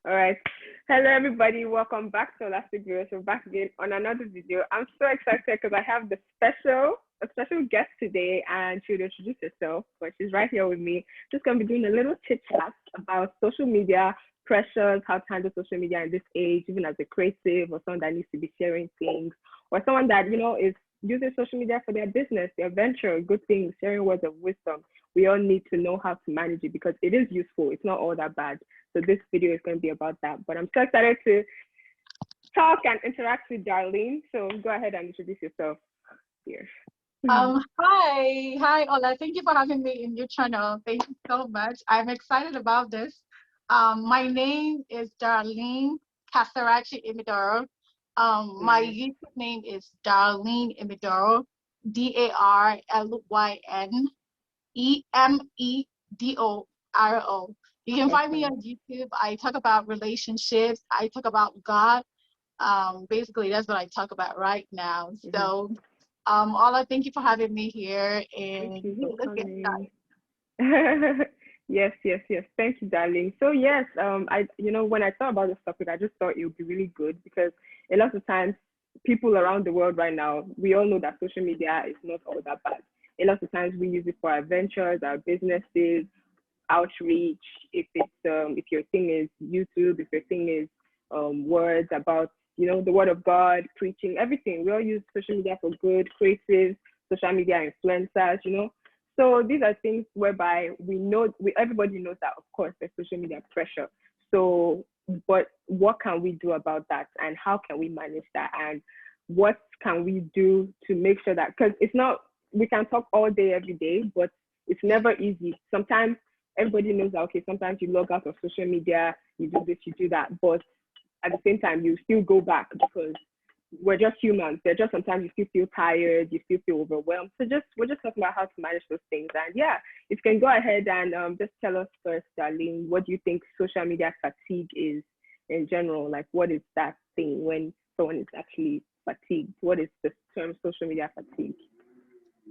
All right. Hello, everybody. Welcome back to Elastic Video. So back again on another video. I'm so excited because I have a special guest today, and she'll introduce herself. But she's right here with me. Just gonna be doing a little chit chat about social media pressures, how to handle social media in this age, even as a creative or someone that needs to be sharing things, or someone that is using social media for their business, their venture, good things, sharing words of wisdom. We all need to know how to manage it because it is useful. It's not all that bad. So this video is going to be about that. But I'm so excited to talk and interact with Darlene. So go ahead and introduce yourself here. Hi, Ola. Thank you for having me in your channel. Thank you so much. I'm excited about this. My name is Darlyn Casarachi Emedero. My YouTube name is Darlyn Emedero, DarlynEmedoro. You can find me on YouTube. I talk about relationships. I talk about God. Basically, that's what I talk about right now. So. Ola, thank you for having me here, Thank and you for let's get coming. started. Yes. Thank you, darling. So yes, when I thought about this topic, I just thought it would be really good because a lot of times people around the world right now, we all know that social media is not all that bad. A lot of times we use it for our ventures, our businesses, outreach. If your thing is YouTube, if your thing is words about the word of God, preaching, everything. We all use social media for good, creatives, social media influencers. So these are things whereby everybody knows that of course there's social media pressure. So but what can we do about that and how can we manage that and what can we do to make sure that because it's not we can talk all day every day, but it's never easy. Sometimes everybody knows that okay, sometimes you log out of social media, you do this, you do that, but at the same time you still go back because we're just humans. There's just sometimes you still feel tired, you still feel overwhelmed. So we're just talking about how to manage those things. And yeah, if you can go ahead and just tell us first, Darlene, what do you think social media fatigue is in general? Like what is that thing when someone is actually fatigued? What is the term social media fatigue?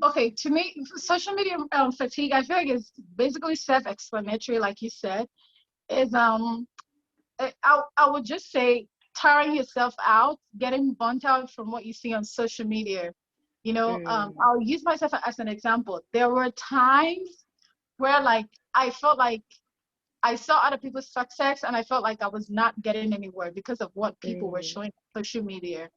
Okay, to me, social media fatigue, I feel like it's basically self-explanatory, like you said. Is I would just say tiring yourself out, getting burnt out from what you see on social media. Mm, I'll use myself as an example. There were times where like I felt like I saw other people's success and I felt like I was not getting anywhere because of what people were mm, showing on social media.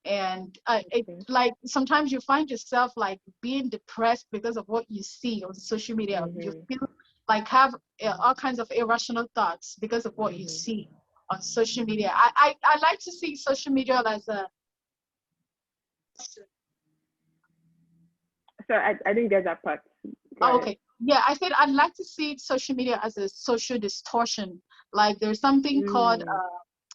And it okay. like sometimes you find yourself like being depressed because of what you see on social media. You Mm-hmm, feel like have all kinds of irrational thoughts because of what you mm-hmm. see on social media. I like to see social media as a So I didn't get that part. Go oh, ahead. okay. Yeah, I said I'd like to see social media as a social distortion. Like there's something called Mm,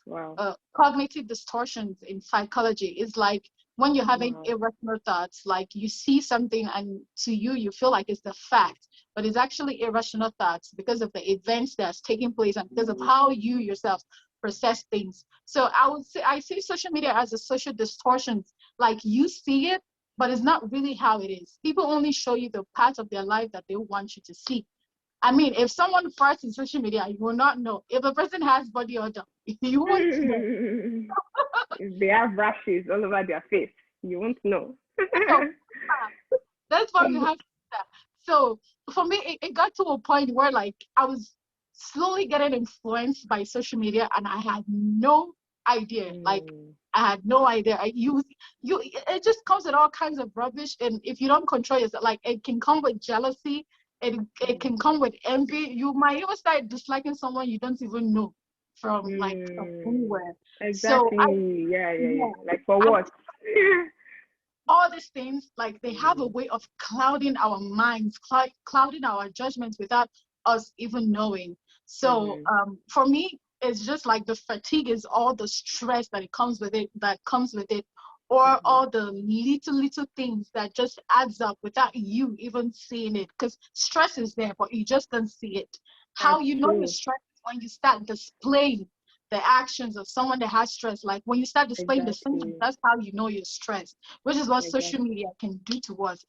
wow. cognitive distortions in psychology. Is like when you're having Wow. irrational thoughts, like you see something and to you, you feel like it's the fact, but it's actually irrational thoughts because of the events that's taking place and because of how you yourself process things. So I would say I see social media as a social distortions. Like you see it, but it's not really how it is. People only show you the part of their life that they want you to see. I mean, if someone farts in social media, you will not know. If a person has body odor, you won't know. They have rashes all over their face. You won't know. So that's why we have to do that. So for me, it got to a point where like I was slowly getting influenced by social media, and I had no idea. Like Mm, I had no idea. It just comes with all kinds of rubbish, and if you don't control yourself, like it can come with jealousy. It can come with envy. You might even start disliking someone you don't even know from mm, anywhere. So exactly. Yeah. yeah, Like for I what? all these things like they have a Mm, way of clouding our minds, clouding our judgments without us even knowing. So mm-hmm, for me it's just like the fatigue is all the stress that it comes with it that comes with it, or mm-hmm. all the little things that just adds up without you even seeing it, because stress is there but you just don't see it. How That's you know you're true. stressed is when you start displaying the actions of someone that has stress. Like when you start displaying the symptoms, Exactly. that's how you know you're stressed, which is what social Exactly. media can do to us.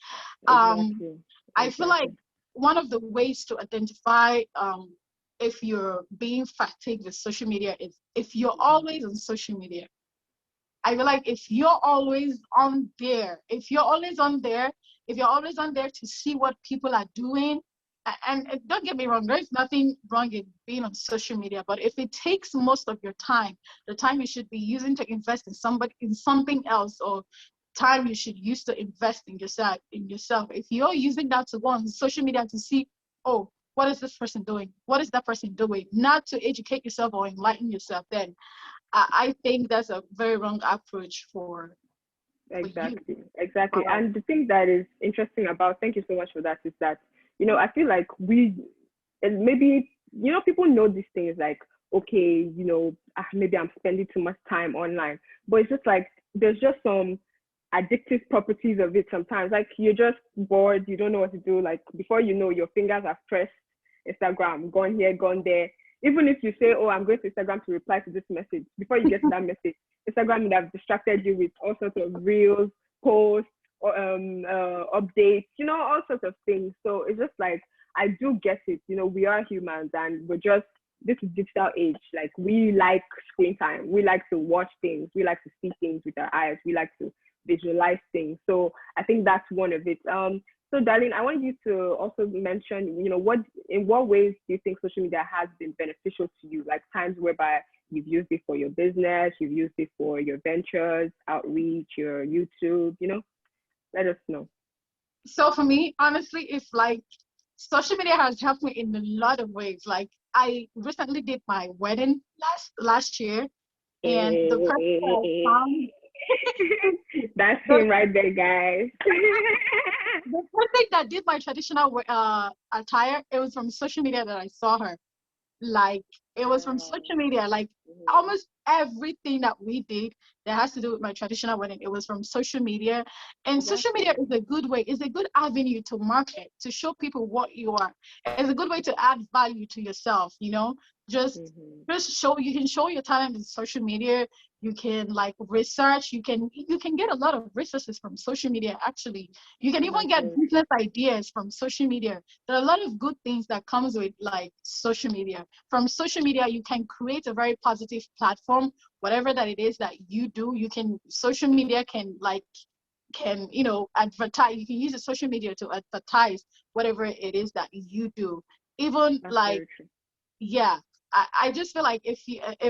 Um, Exactly. I feel like Exactly. one of the ways to identify if you're being fatigued with social media is if you're always on social media. I feel like if you're always on there, if you're always on there, if you're always on there to see what people are doing, and don't get me wrong, there's nothing wrong in being on social media, but if it takes most of your time, the time you should be using to invest in somebody, in something else, or time you should use to invest in yourself, if you're using that to go on social media to see, oh, what is this person doing? What is that person doing? Not to educate yourself or enlighten yourself, then I think that's a very wrong approach for you. Exactly. And the thing that is interesting about, thank you so much for that, is that, I feel like and maybe, people know these things like, okay, maybe I'm spending too much time online, but it's just like, there's just some addictive properties of it sometimes. Like, you're just bored, you don't know what to do. Like, before you know, your fingers have pressed Instagram, gone here, gone there. Even if you say, oh, I'm going to Instagram to reply to this message, before you get to that message, Instagram would have distracted you with all sorts of reels, posts, or updates, all sorts of things. So it's just like, I do get it. We are humans, and this is digital age. Like, we like screen time. We like to watch things. We like to see things with our eyes. We like to visualize things. So I think that's one of it. So Darlyn, I want you to also mention, in what ways do you think social media has been beneficial to you? Like, times whereby you've used it for your business, you've used it for your ventures, outreach, your YouTube, let us know. So for me, honestly, it's like social media has helped me in a lot of ways. Like, I recently did my wedding last year, and the person I found that's him right there, guys. the person that did my traditional attire, it was from social media that I saw her. Like, it was from social media. Like, almost everything that we did that has to do with my traditional wedding, it was from social media. And social media is a good way, is a good avenue to market, to show people what you are. It's a good way to add value to yourself, just you can show your talent in social media. You can like research, you can get a lot of resources from social media. Actually, you can even get business ideas from social media. There are a lot of good things that comes with like social media. From social media, you can create a very positive platform. Whatever that it is that you do, social media can advertise. You can use the social media to advertise whatever it is that you do. Even That's like, yeah, I just feel like if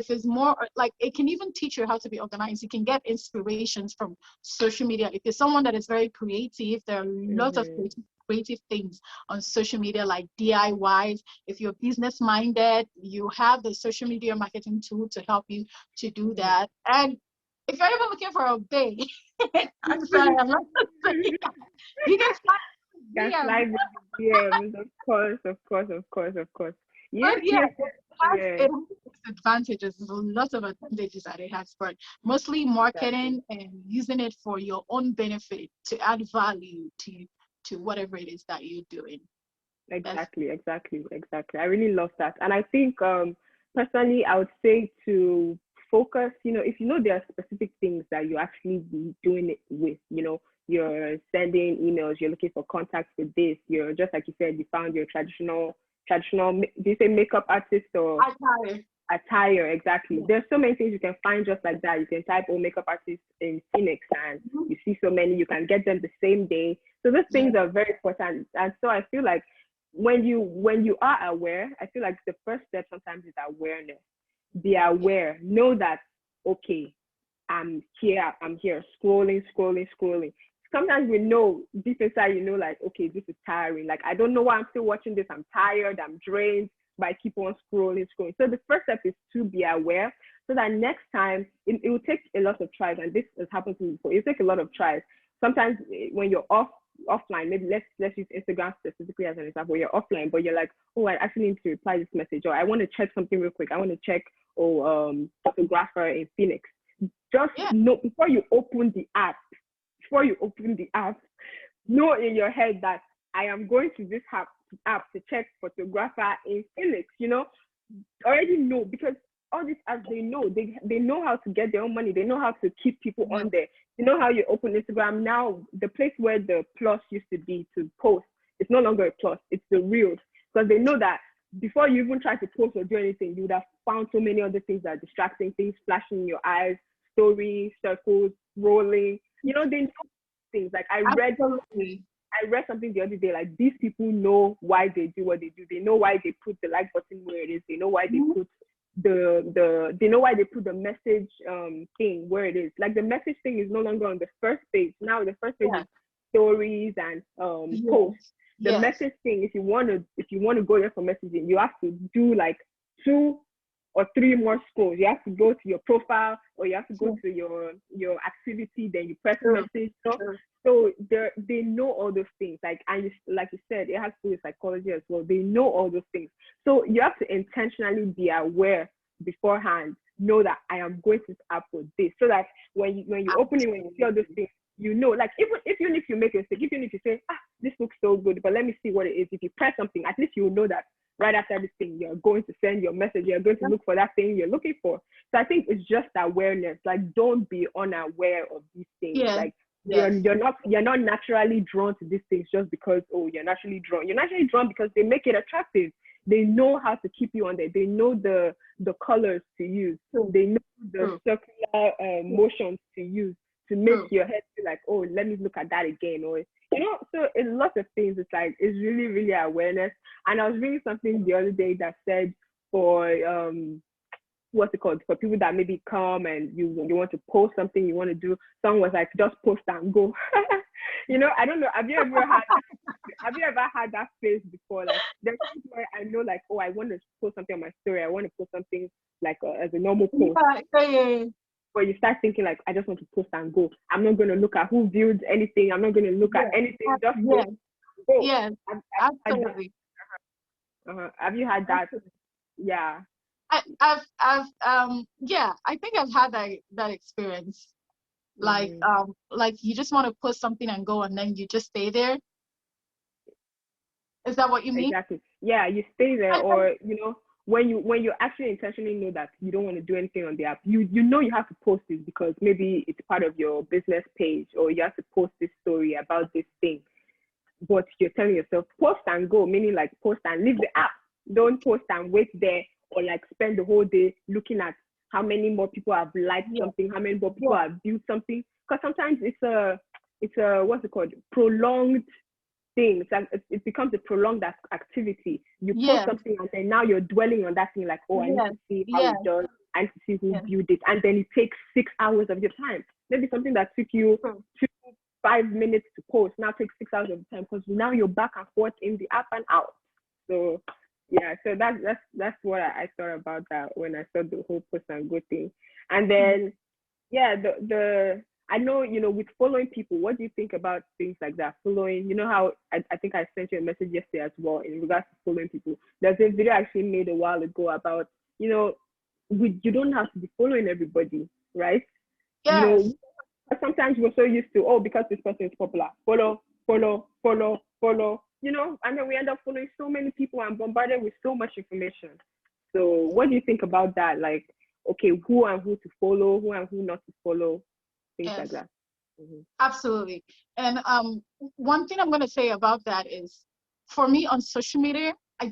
it's more like, it can even teach you how to be organized. You can get inspirations from social media. If you're someone that is very creative, there are lots of creative things on social media, like DIYs. If you're business minded, you have the social media marketing tool to help you to do that. And if you're even looking for a babe, I'm sorry, I'm not saying that. You can slide with the DMs, of course. Yes, but yeah, yes. it has advantages. There's a lot of advantages that it has, but mostly marketing and using it for your own benefit to add value to whatever it is that you're doing. Exactly. I really love that. And I think personally, I would say to focus, if there are specific things that you actually be doing it with, you're sending emails, you're looking for contacts with this, you're just like you said, you found your traditional, do you say makeup artist or attire? Exactly. Yeah. There's so many things you can find just like that. You can type makeup artist in Phoenix and you see so many, you can get them the same day. So those things are very important. And so I feel like when you are aware, I feel like the first step sometimes is awareness. Be aware, know that, okay, I'm here, scrolling. Sometimes we know deep inside, like, okay, this is tiring. Like, I don't know why I'm still watching this. I'm tired, I'm drained, but I keep on scrolling. So the first step is to be aware, so that next time, it will take a lot of tries, and this has happened to me before. It will take a lot of tries. Sometimes when you're offline, maybe let's use Instagram specifically as an example. You're offline, but you're like, oh, I actually need to reply this message, or I want to check something real quick. I want to check, photographer in Phoenix. Just know before you open the app, know in your head that I am going to this app to check photographer in Phoenix. Already know, because all these apps, they know how to get their own money. They know how to keep people on there. You know how you open Instagram now, the place where the plus used to be to post, it's no longer a plus, it's the reels, because they know that before you even try to post or do anything, you would have found so many other things that are distracting, things flashing in your eyes, stories, circles, rolling. You know, they know things. Like Absolutely. I read something the other day, like these people know why they do what they do. They know why they put the like button where it is. They know why they put they know why they put the message thing where it is. Like the message thing is no longer on the first page. Now the first page is stories and posts. The message thing, if you want to go there for messaging, you have to do like 2 or 3 more scrolls. You have to go to your profile, or you have to go to your activity, then you press message. So they know all those things. Like, and like you said, it has to do with psychology as well. They know all those things. So you have to intentionally be aware beforehand. Know that I am going to this app for this, so that when you open it, when you see all those things, you know, like even if you make a mistake, even if you say, this looks so good, but let me see what it is. If you press something, at least you know that right after this thing, you're going to send your message. You're going to look for that thing you're looking for. So I think it's just awareness. Like, don't be unaware of these things. Like, you're not naturally drawn to these things just because you're naturally drawn. You're naturally drawn because they make it attractive. They know how to keep you on there. They know the colors to use. They know the circular motions to use to make your head feel like, let me look at that again. Or, you know, so in lots of things, it's like, it's really, really awareness. And I was reading something the other day that said for what's it called, for people that maybe come and you want to post something you want to do, someone was like, just post and go. You know, I don't know, have you ever had that phase before? Like, there's times where I know, like, I want to post something on my story, I want to post something like as a normal post. But you start thinking like, I just want to post and go. I'm not going to look at who viewed anything. I'm not going to look at anything. Just go. Yes, absolutely. Have you had that? Yeah. I think I've had that experience. Like you just want to post something and go, and then you just stay there. Is that what you mean? Exactly. Yeah, you stay there, or you know, when you actually intentionally know that you don't want to do anything on the app, you know you have to post it because maybe it's part of your business page, or you have to post this story about this thing. But you're telling yourself, post and go, meaning like post and leave the app. Don't post and wait there, or like spend the whole day looking at how many more people have liked something, how many more people have viewed something. Because sometimes it's a what's it called, prolonged thing. It's like it becomes a prolonged activity. You post something and then now you're dwelling on that thing, like, I need to see how it does, I need to see who viewed it, and then it takes 6 hours of your time. Maybe something that took you 5 minutes to post now takes 6 hours of the time, because now you're back and forth in the app and out. So yeah, so that's what I thought about that when I saw the whole post and go thing. And then the I know, you know, with following people, what do you think about things like that? Following, you know how I think I sent you a message yesterday as well in regards to following people. There's a video I actually made a while ago about, you know, you don't have to be following everybody, right? Yes. You know, sometimes we're so used to, because this person is popular, follow, you know, and then we end up following so many people and bombarded with so much information. So what do you think about that? Like, okay, who and who to follow, who and who not to follow, things like that. Absolutely. And one thing I'm going to say about that is, for me on social media, I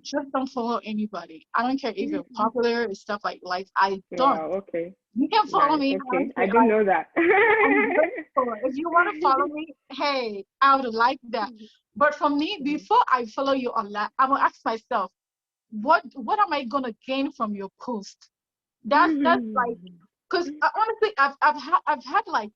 just don't follow anybody. I don't care if you're popular and stuff like I don't. Wow, okay. You can follow me. Okay. I didn't know that. If you want to follow me, hey, I would like that. But for me, before I follow you on that, I will ask myself, what am I gonna gain from your post? That's like, because honestly, I've had like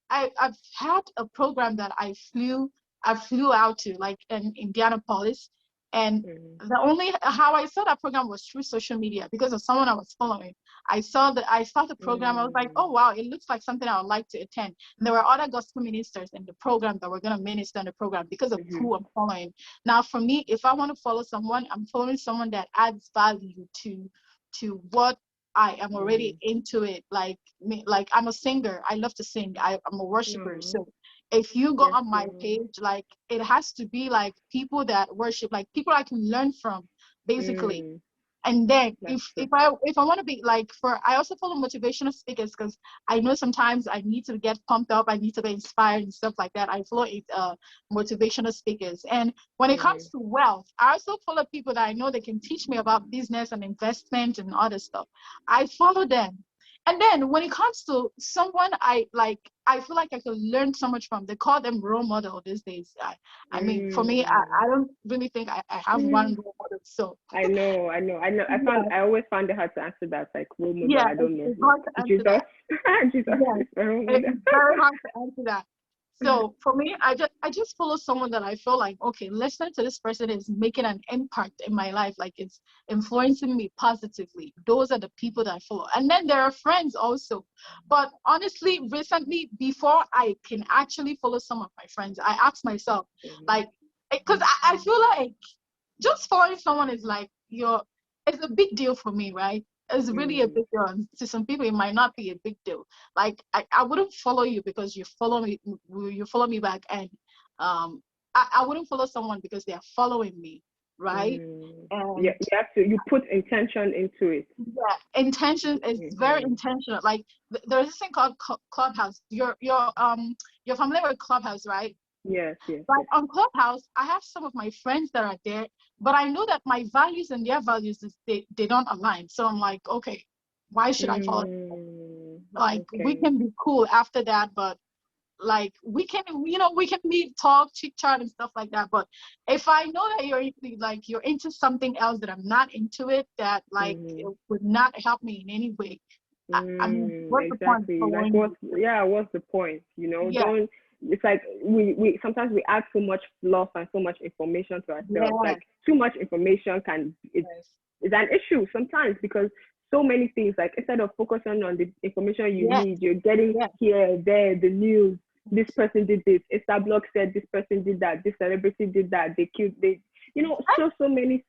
I've had a program that I flew out to, like in Indianapolis. And the only how I saw that program was through social media because of someone I was following. I saw the program. I was like, oh wow, it looks like something I would like to attend. And there were other gospel ministers in the program that were going to minister in the program because of who I'm following. Now, for me, if I want to follow someone, I'm following someone that adds value to what I am already into it. Like me, like I'm a singer. I love to sing. I'm a worshiper. So if you go on my page, like it has to be like people that worship, like people I can learn from, basically. And then That's if true. I want to be like, I also follow motivational speakers because I know sometimes I need to get pumped up, I need to be inspired and stuff like that. I follow motivational speakers. And when it comes to wealth, I also follow people that I know they can teach me about business and investment and other stuff. I follow them. And then when it comes to someone I like, I feel like I could learn so much from. They call them role model these days. I mean, for me, I don't really think I have one role model. So I know. yeah, I always found it hard to answer that, like role model. yeah, I don't know. it's hard to answer Jesus, that. Jesus Yes, is my role it's model. very hard to answer that. So for me, I just follow someone that I feel like, okay, listening to this person is making an impact in my life, like it's influencing me positively. Those are the people that I follow. And then there are friends also. But honestly, recently, before I can actually follow some of my friends, I ask myself, like, because I feel like just following someone is like it's a big deal for me, right? It's really a big deal. And to some people, it might not be a big deal. Like I wouldn't follow you because you follow me back, and I wouldn't follow someone because they are following me, right? Yeah, And you put intention into it. yeah, intention is very intentional. Like there's this thing called Clubhouse. You're familiar with Clubhouse, right? Yes, yes, Like yes. on Clubhouse, I have some of my friends that are there, but I know that my values and their values they don't align. So I'm like, okay, why should I follow? Like we Okay. can be cool after that, but like we can meet, talk, chit chat and stuff like that. But if I know that you're into something else that I'm not into it, that like it would not help me in any way. I mean, what's the point of Exactly. Like following you? what's the point? Yeah, Don't it's like we sometimes we add so much fluff and so much information to ourselves. yeah, Like too much information yes, it's an issue sometimes because so many things, like instead of focusing on the information you yeah, need, you're getting yeah. here, there, the news, this person did this, Insta blog said this person did that, this celebrity did that, they killed they so many,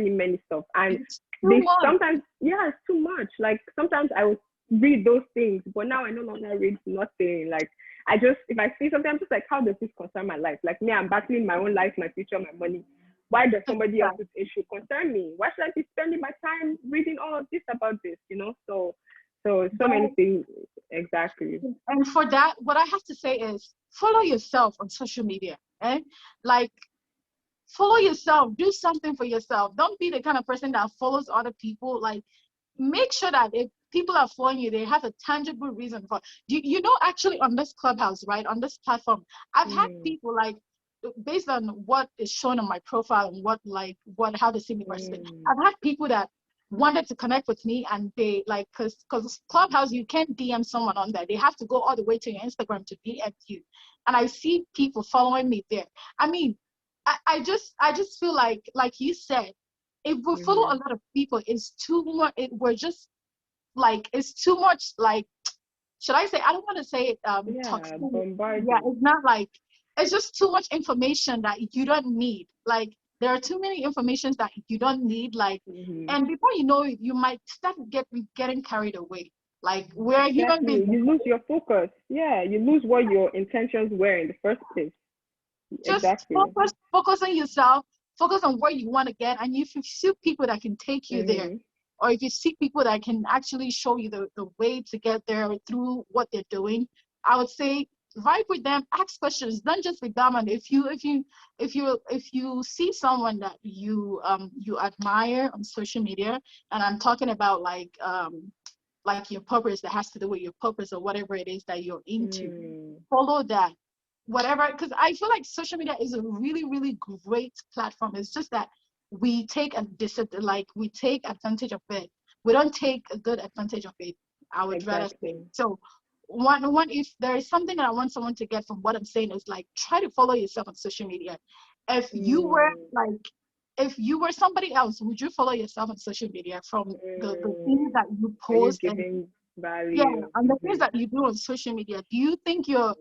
many stuff. And It's too they much. sometimes, yeah, it's too much. Like sometimes I would read those things, but now I no longer read nothing. Like I just, if I see something, I'm just like, how does this concern my life? Like me, I'm battling my own life, my future, my money. Why does somebody Yeah. else's issue concern me? Why should I be spending my time reading all of this about this? So many But things. Exactly. and for that, what I have to say is follow yourself on social media. Eh? Like follow yourself, do something for yourself. Don't be the kind of person that follows other people. Like make sure that if people are following you, they have a tangible reason for actually on this clubhouse, right? On this platform, I've had Mm, people like based on what is shown on my profile and what how they see me participate. mm, I've had people that wanted to connect with me and they like because clubhouse you can't DM someone on there. They have to go all the way to your Instagram to DM you. And I see people following me there. I mean, I just feel like you said, if we follow a mm-hmm. lot of people, it's too much. We're just like it's too much. Like, should I say? I don't want to say it. Yeah, Toxic. Yeah, bombarded. it's not like it's just too much information that you don't need. Like, there are too many informations that you don't need. Like, Mm-hmm. and before you know it, you might start getting carried away. Like, we're human Exactly. beings. You lose your focus. Yeah, you lose what your intentions were in the first place. Just Exactly. focus on yourself, focus on where you want to get, and if you see people that can take you there, Mm-hmm. or if you see people that can actually show you the way to get there through what they're doing, I would say vibe with them, ask questions, don't just be dumb. And if you see someone that you admire on social media, and I'm talking about like your purpose that has to do with your purpose or whatever it is that you're into, Mm, follow that, whatever, because I feel like social media is a really really great platform. It's just that we take advantage of it. We don't take a good advantage of it, I would rather say. exactly. So one if there is something that I want someone to get from what I'm saying is like try to follow yourself on social media. if you were Mm, like if you were somebody else, would you follow yourself on social media from the things mm. that you Are you post and giving yeah, value? and the things that you do on social media? Do you think you've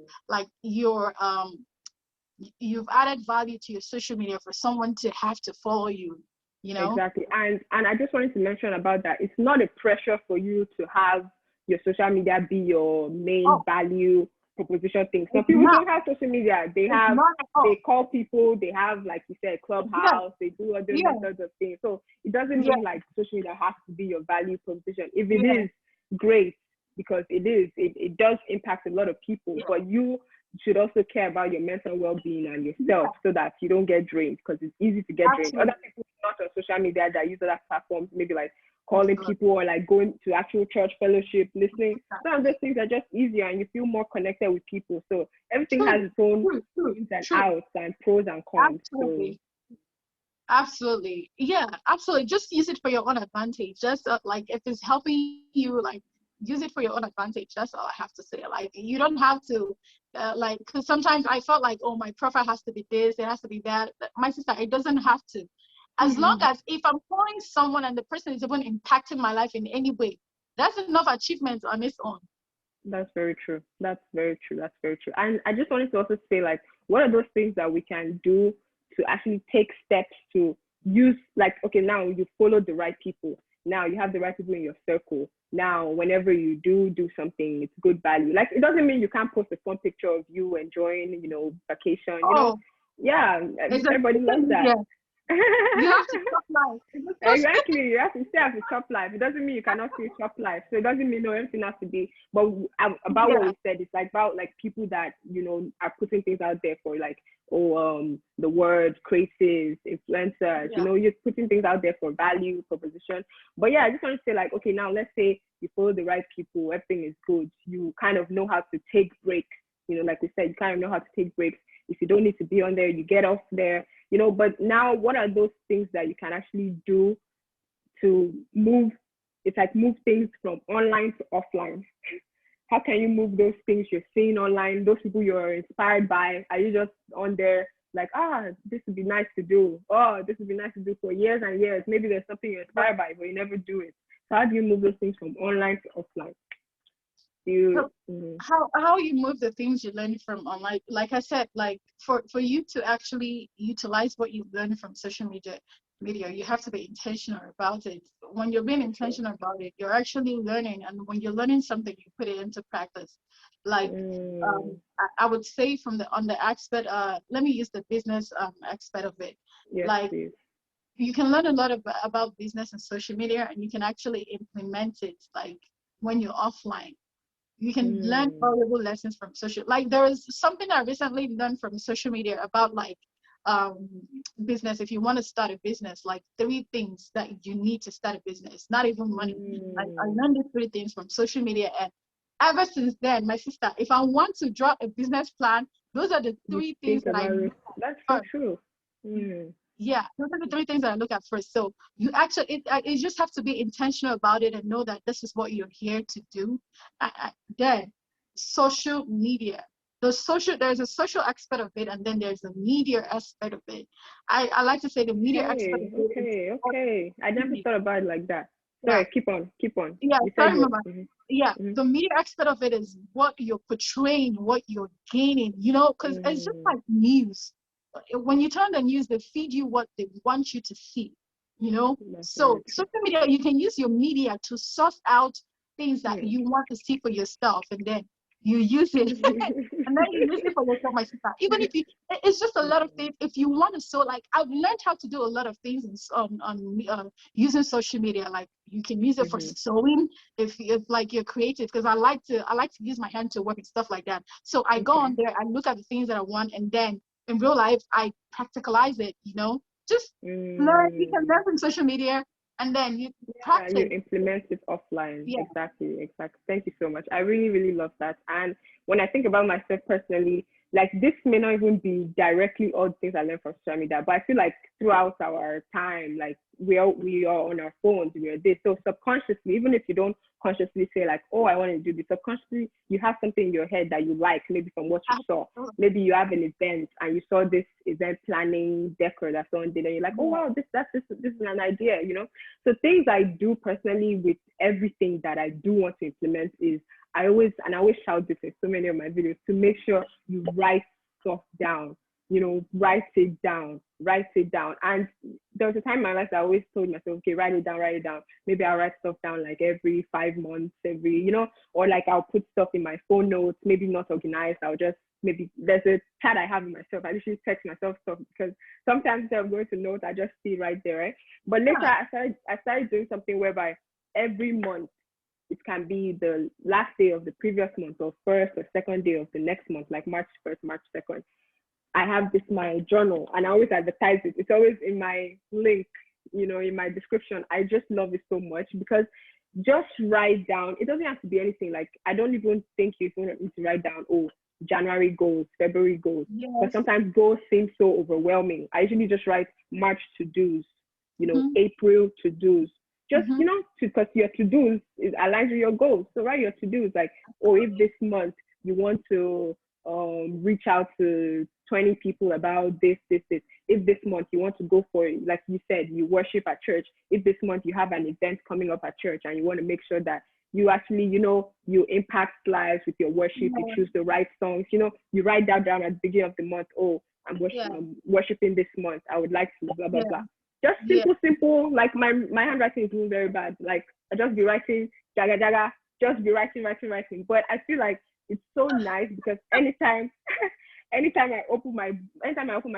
added value to your social media for someone to have to follow you, you know? Exactly. And I just wanted to mention about that. It's not a pressure for you to have your social media be your main Oh, value proposition thing. Some people don't have social media. They call people, they have, like you said, clubhouse, they do other methods of things. So it doesn't mean like social media has to be your value proposition. If it is, great, because it does impact a lot of people, but you should also care about your mental well-being and yourself so that you don't get drained, because it's easy to get drained. Other people not on social media that use other platforms, maybe like calling people or like going to actual church fellowship, listening. Some of those things are just easier and you feel more connected with people. So everything has its own ins and outs and pros and cons. Absolutely. Yeah, absolutely. Just use it for your own advantage. Just like if it's helping you, like use it for your own advantage. That's all I have to say. Like you don't have to like, because sometimes I felt like, oh, my profile has to be this, it has to be that. My sister, it doesn't have to. As long as if I'm calling someone and the person is even impacting my life in any way, that's enough achievement on its own. That's very true. That's very true. That's very true. And I just wanted to also say, like, what are those things that we can do to actually take steps to use, like, okay, now you follow the right people. Now you have the right people in your circle. Now, whenever you do something, it's good value. Like, it doesn't mean you can't post a fun picture of you enjoying, vacation. You know, everybody loves that. Yeah. You have to chop life. Exactly. You still have to chop life. It doesn't mean you cannot still chop life. So it doesn't mean everything has to be. But about what we said, it's like about like people that are putting things out there for like the word creatives, influencers. You're putting things out there for value proposition. But I just want to say, like, okay, now let's say you follow the right people, everything is good. You kind of know how to take breaks. Like we said, you kind of know how to take breaks. If you don't need to be on there, you get off there. But now what are those things that you can actually do to move things from online to offline? How can you move those things you're seeing online, those people you're inspired by? Are you just on there like, this would be nice to do? Oh, this would be nice to do for years and years. Maybe there's something you're inspired by, but you never do it. So how do you move those things from online to offline? How you move the things you learn from online, like I said, like for you to actually utilize what you've learned from social media, you have to be intentional about it. When you're being intentional about it, you're actually learning, and when you're learning something, you put it into practice. Like I would say on the aspect, let me use the business aspect of it. Yes, like please. You can learn a lot about business and social media, and you can actually implement it like when you're offline. You can learn valuable lessons from social. Like there is something I recently learned from social media about like business. If you want to start a business, like 3 things that you need to start a business, not even money. I learned these 3 things from social media, and ever since then, my sister, if I want to draw a business plan, those are the 3 things that I look at. That's so true. Yeah, those are the 3 things that I look at first. So you actually, you just have to be intentional about it and know that this is what you're here to do. Then social media, there's a social aspect of it, and then there's a media aspect of it. I like to say the media aspect of it. Okay. I never thought about it like that. Sorry, keep on. Yeah, the media aspect of it is what you're portraying, what you're gaining, because it's just like news. When you turn the news, they feed you what they want you to see, So social media, you can use your media to source out things that you want to see for yourself, and then you use it, and then you use it for yourself, my sister. Even if it's just a lot of things. If you want to sew, like I've learned how to do a lot of things on using social media. Like you can use it for sewing if like you're creative, because I like to use my hand to work and stuff like that. So I go on there, I look at the things that I want, and then in real life, I practicalize it, just learn. You can learn from social media, and then you practice. You implement it offline. Yeah. Exactly. Thank you so much. I really, really love that. And when I think about myself personally, like this may not even be directly all the things I learned from social media, but I feel like throughout our time, like we are on our phones, we are this. So subconsciously, even if you don't consciously say like, oh, I want to do this, subconsciously you have something in your head that you like, maybe from what you saw. Maybe you have an event and you saw this event planning decor that someone did, and you're like, oh wow, this is an idea, So things I do personally with everything that I do want to implement is I always shout this in so many of my videos, to make sure you write stuff down. write it down, write it down. And there was a time in my life that I always told myself, okay, write it down, write it down. Maybe I'll write stuff down like every 5 months, or like I'll put stuff in my phone notes, maybe not organized. I'll just, maybe there's a chat I have with myself. I usually text myself stuff because sometimes instead of going to notes, I just see right there, right? But later I started doing something whereby every month, it can be the last day of the previous month or first or second day of the next month, like March 1st, March 2nd. I have this my journal and I always advertise it. It's always in my link, in my description. I just love it so much because just write down. It doesn't have to be anything. Like I don't even think you need to write down, oh, January goals, February goals. Yes. But sometimes goals seem so overwhelming. I usually just write March to-dos, April to-dos. Just, because your to-dos is aligned with your goals. So write your to-dos like, oh, if this month you want to reach out to 20 people about this. If this month you want to go for it, like you said, you worship at church. If this month you have an event coming up at church and you want to make sure that you actually, you impact lives with your worship, you choose the right songs, you write that down at the beginning of the month. Oh, I'm worshiping this month. I would like to blah, blah, blah. Just simple. Like my handwriting is doing very bad. Like I just be writing, jaga jaga, just be writing. But I feel like it's so nice because anytime I open my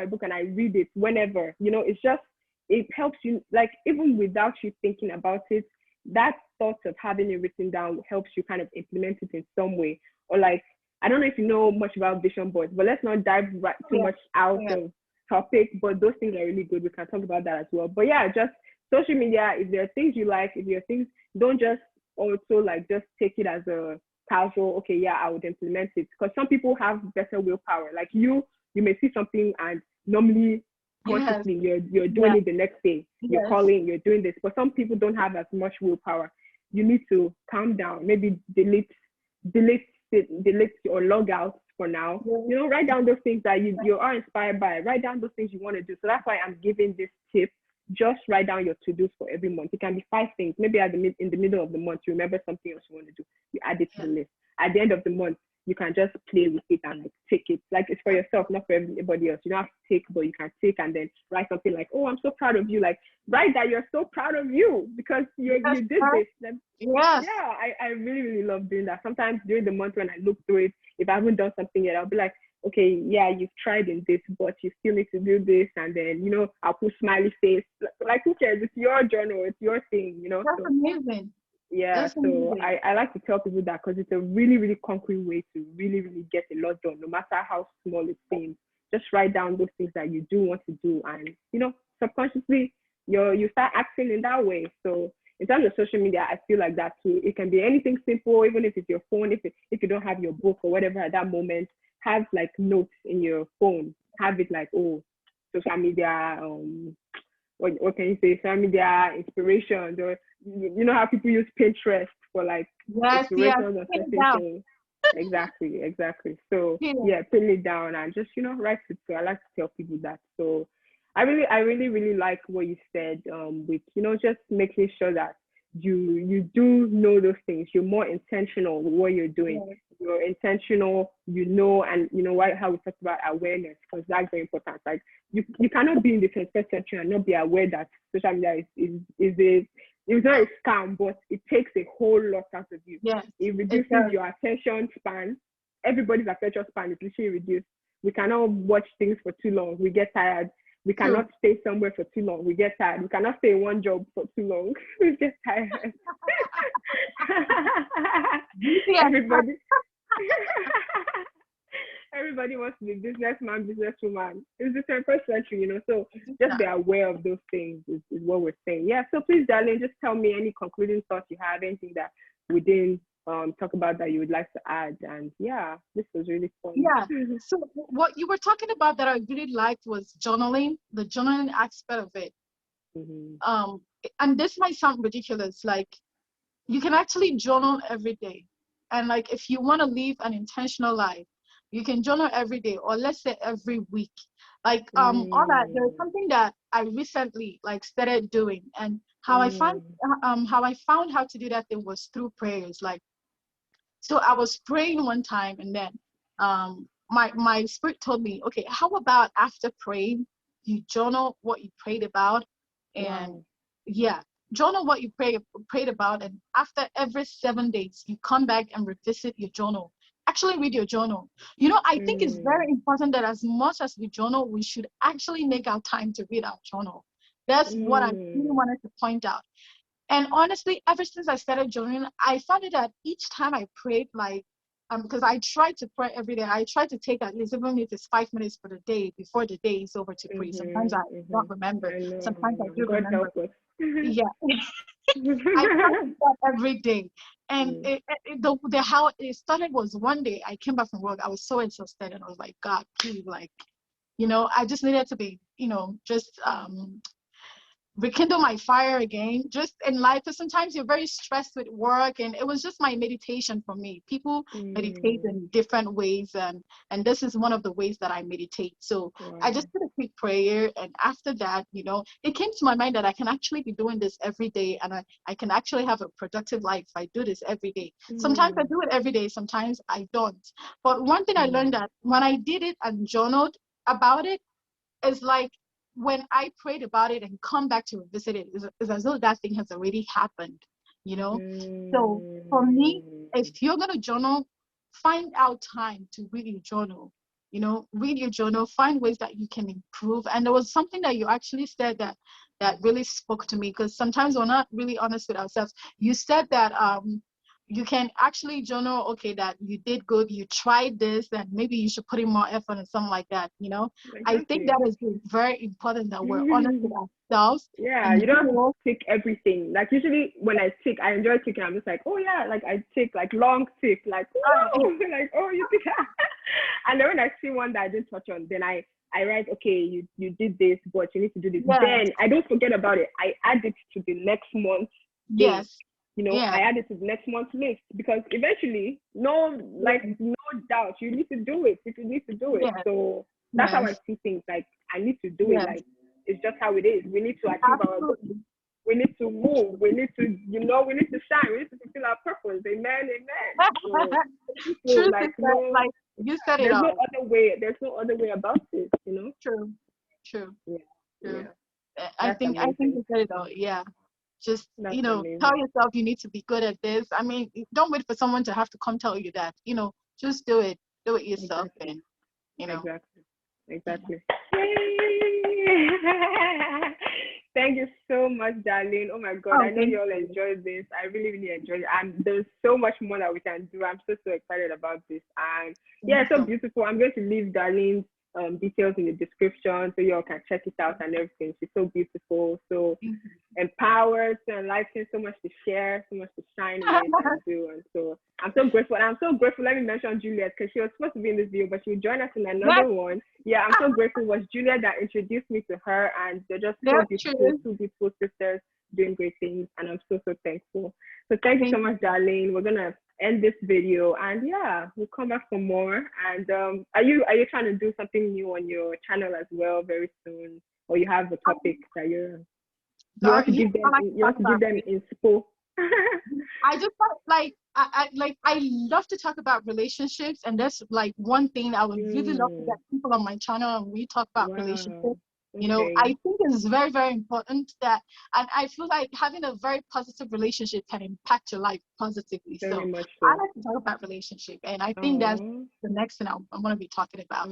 book and I read it, whenever, it helps you, like even without you thinking about it, that thought of having it written down helps you kind of implement it in some way. Or like, I don't know if you know much about vision boards, but let's not dive too much out of topic, but those things are really good. We can talk about that as well. But yeah, just social media, if there are things you like, if there are things, don't just also like just take it as a casual, okay, yeah, I would implement it. Because some people have better willpower. Like you may see something and normally consciously you're doing it the next day. You're calling, you're doing this. But some people don't have as much willpower. You need to calm down, maybe delete or log out for now. Write down those things that you are inspired by. Write down those things you want to do. So that's why I'm giving this tip. Just write down your to-dos for every month. It can be 5 things. Maybe in the middle of the month, you remember something else you want to do. You add it to the list. At the end of the month, you can just play with it and like take it. Like it's for yourself, not for everybody else. You don't have to take, but you can take and then write something like, oh, I'm so proud of you. Like write that you're so proud of you because you did this. Yeah, I really, really love doing that. Sometimes during the month when I look through it, if I haven't done something yet, I'll be like, okay, yeah, you've tried in this, but you still need to do this. And then, I'll put smiley face. Like, who cares? It's your journal. It's your thing, That's amazing. Yeah, That's so amazing. I like to tell people that because it's a really, really concrete way to really, really get a lot done, no matter how small it seems. Just write down those things that you do want to do. And, subconsciously, you start acting in that way. So in terms of social media, I feel like that too. It can be anything simple, even if it's your phone, if you don't have your book or whatever at that moment, have like notes in your phone. Have it like, oh, social media, what can you say? Social media inspirations, or how people use Pinterest for like inspirations or something. Exactly. So pin it down and just write it. So I like to tell people that. So I really like what you said. With just making sure that you do know those things. You're more intentional with what you're doing. You're intentional, and how we talked about awareness, because that's very important. Like you cannot be in the 21st century and not be aware that social media it's not a scam, but it takes a whole lot out of you. It reduces your attention span. Everybody's attention span is literally reduced. We cannot watch things for too long. We get tired. We cannot stay somewhere for too long. We get tired. We cannot stay in one job for too long. We get tired. Everybody wants to be businessman, businesswoman. It's the 21st century, so just be aware of those things is what we're saying. Yeah, so please, Darlyn, just tell me any concluding thoughts you have, anything that we didn't talk about that you would like to add. And yeah, this was really fun. Yeah, so what you were talking about that I really liked was journaling, the journaling aspect of it. And this might sound ridiculous, like you can actually journal every day. And like if you want to live an intentional life, you can journal every day, or let's say every week. Like all that, there's something that I recently like started doing, and how I found how to do that thing was through prayers. Like, so I was praying one time, and then my spirit told me, okay, how about after praying, you journal what you prayed about, and Wow. yeah, journal what you prayed about, and after every 7 days, you come back and revisit your journal. Actually, read your journal. I think it's very important that as much as we journal, we should actually make our time to read our journal. That's what I really wanted to point out. And honestly, ever since I started journaling, I found it that each time I prayed, like, because I try to pray every day. I try to take at least, even if it's 5 minutes for the day before the day is over, to pray. Sometimes I don't remember. I know, I Sometimes I know. do God remember. help us. Yeah. I try to do that every day. And how it started was one day I came back from work. I was so exhausted, and I was like, God, please, like, I just needed to be, just rekindle my fire again, just in life. Because sometimes you're very stressed with work, and it was just my meditation for me. People meditate in different ways, and this is one of the ways that I meditate. So I just did a quick prayer, and after that, it came to my mind that I can actually be doing this every day, and I can actually have a productive life if I do this every day. Sometimes I do it every day, sometimes I don't. But one thing I learned, that when I did it and journaled about it, it's like when I prayed about it and come back to revisit it, it's as though that thing has already happened, So for me, if you're going to journal, find out time to read your journal. Read your journal, find ways that you can improve. And there was something that you actually said that really spoke to me, because sometimes we're not really honest with ourselves. You said that you can actually journal, okay, that you did good, you tried this, and maybe you should put in more effort and something like that. I think Exactly. that is very important, that we're honest with ourselves. Yeah, And you don't have to tick everything. Like usually when I tick, I enjoy ticking. I'm just like, oh yeah, like I tick like long tick, like wow, like oh you tick. And then when I see one that I didn't touch on, then I write, okay, you did this, but you need to do this. yes, Then I don't forget about it. I add it to the next month's day. yes, yeah, I add it to the next month's list, because eventually, no doubt, you need to do it if you need to do it. yes, So that's how I yes, see things. Like I need to do it. yes, Like it's just how it is. We need to achieve our goals. absolutely. We need to move. We need to, we need to shine. We need to fulfill our purpose. Amen. Amen. So people Truth is like that, no, like you said it there's no all. other way. There's no other way about this. True, true, Yeah. true. Yeah. That's I think amazing. you said it all. Yeah. Just, That's tell amazing. yourself you need to be good at this. I mean, don't wait for someone to have to come tell you that. Just do it. Do it yourself, Exactly. and Exactly. yeah. Exactly. Yay! Thank you so much, Darlene. Oh my God, Oh, I know thank you all you. enjoyed this. I really, really enjoyed it. And there's so much more that we can do. I'm so, so excited about this. And Thank yeah, you it's so so much. beautiful. I'm going to leave Darlene's details in the description so you all can check it out and everything. She's so beautiful. So Thank empowered, so enlightened, so much to share, so much to shine with you. and do. And so I'm so grateful. And I'm so grateful. Let me mention Juliet, because she was supposed to be in this video, but she will join us in Yes, another one. Yeah, I'm so grateful. It was Juliet that introduced me to her, and they're just so that's beautiful, true. two beautiful sisters doing great things. And I'm so, so thankful. So thank you so Thank much, Darlene. We're gonna end this video, and yeah, we'll come back for more. And are you trying to do something new on your channel as well very soon, or you have a topic that you want to You know give what them I like to you talk want to give about? them inspo? I just thought, like, I love to talk about relationships, and that's like one thing I would really love to get people on my channel, and we talk about Wow. relationships. I Okay. think it's very, very important that, and I feel like having a very positive relationship can impact your life positively. Very So much I so. like to talk about relationship, and I think that's Oh, the next thing I'm going to be talking about.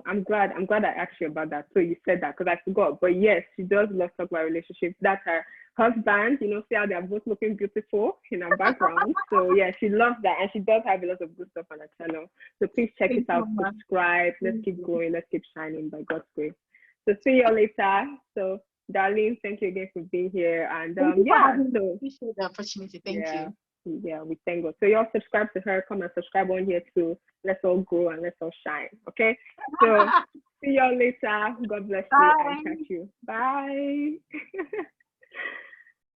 I'm glad. I'm glad I asked you about that. So you said that because I forgot. But yes, she does love to talk about relationships. That's her husband. See how they're both looking beautiful in her background. So yeah, she loves that, and she does have a lot of good stuff on her channel. So please check it Thank you out. so much. Subscribe. Let's Thank keep you. growing. Let's keep shining by God's grace. So see you later. So Darlene, thank you again for being here. And Thank you for yeah, having me. so Appreciate the opportunity. Thank yeah, you. yeah, we thank God. So y'all subscribe to her. Come and subscribe on here too. Let's all grow and let's all shine. Okay. So see y'all later. God bless you and catch Bye. you. Bye.